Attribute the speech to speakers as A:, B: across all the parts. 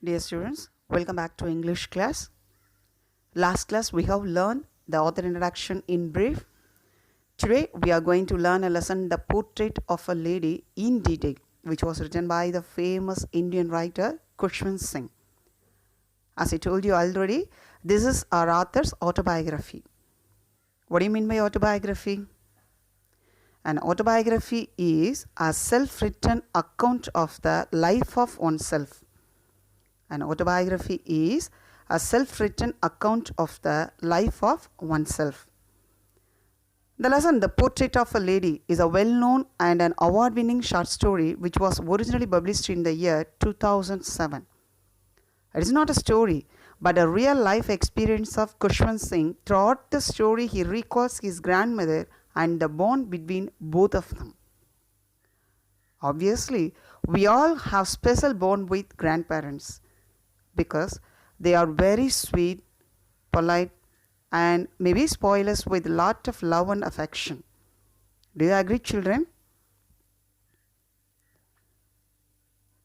A: Dear students, welcome back to English class. Last class we have learned the author introduction in brief. Today we are going to learn a lesson, The Portrait of a Lady in Detail, which was written by the famous Indian writer Khushwant Singh. As I told you already, this is our author's autobiography. What do you mean by autobiography? An autobiography is a self-written account of the life of oneself. An autobiography is a self-written account of the life of oneself. The lesson, The Portrait of a Lady, is a well-known and an award-winning short story which was originally published in the year 2007. It is not a story, but a real-life experience of Khushwant Singh. Throughout the story, he recalls his grandmother and the bond between both of them. Obviously, we all have special bond with grandparents because they are very sweet, polite, and maybe spoil us with lot of love and affection. Do you agree, children?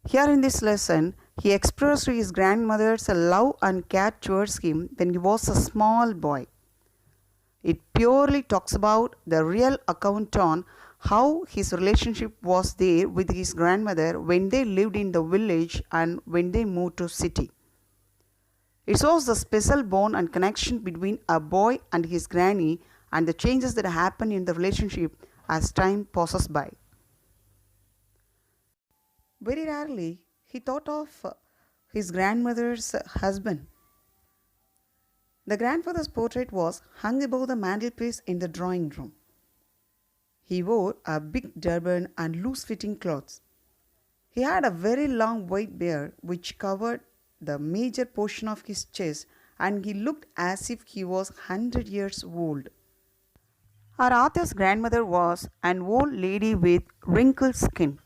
A: Here in this lesson, he expressed his grandmother's love and care towards him when he was a small boy. It purely talks about the real account on how his relationship was there with his grandmother when they lived in the village and when they moved to city. It shows the special bond and connection between a boy and his granny and the changes that happen in the relationship as time passes by. Very rarely he thought of his grandmother's husband. The grandfather's portrait was hung above the mantelpiece in the drawing room. He wore a big turban and loose-fitting clothes. He had a very long white beard which covered the major portion of his chest, and he looked as if he was 100 years old. Our author's grandmother was an old lady with wrinkled skin.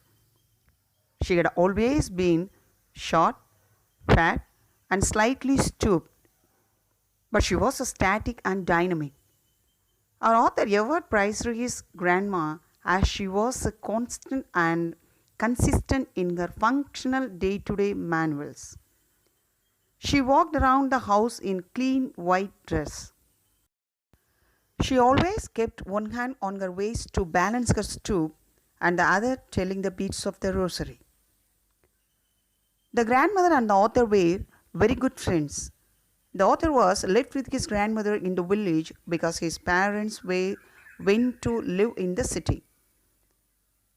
A: She had always been short, fat, and slightly stooped, but she was static and dynamic. Our author ever praised his grandma as she was constant and consistent in her functional day-to-day manuals. She walked around the house in clean white dress. She always kept one hand on her waist to balance her stoop and the other telling the beads of the rosary. The grandmother and the author were very good friends. The author was left with his grandmother in the village because his parents went to live in the city.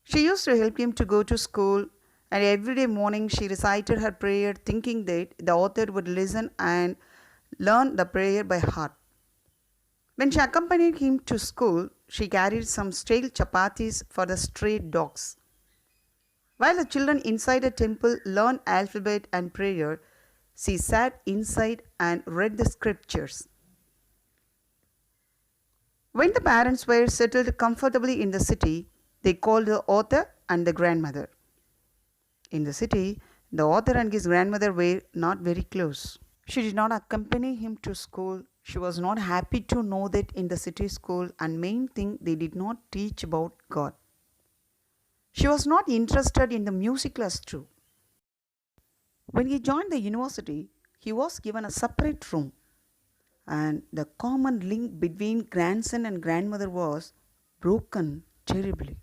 A: She used to help him to go to school, and every day morning she recited her prayer thinking that the author would listen and learn the prayer by heart. When she accompanied him to school, she carried some stale chapatis for the stray dogs. While the children inside the temple learned alphabet and prayer, she sat inside and read the scriptures. When the parents were settled comfortably in the city, they called the author and the grandmother. In the city, the author and his grandmother were not very close. She did not accompany him to school. She was not happy to know that in the city school, and main thing, they did not teach about God. She was not interested in the music class too. When he joined the university, he was given a separate room, and the common link between grandson and grandmother was broken terribly.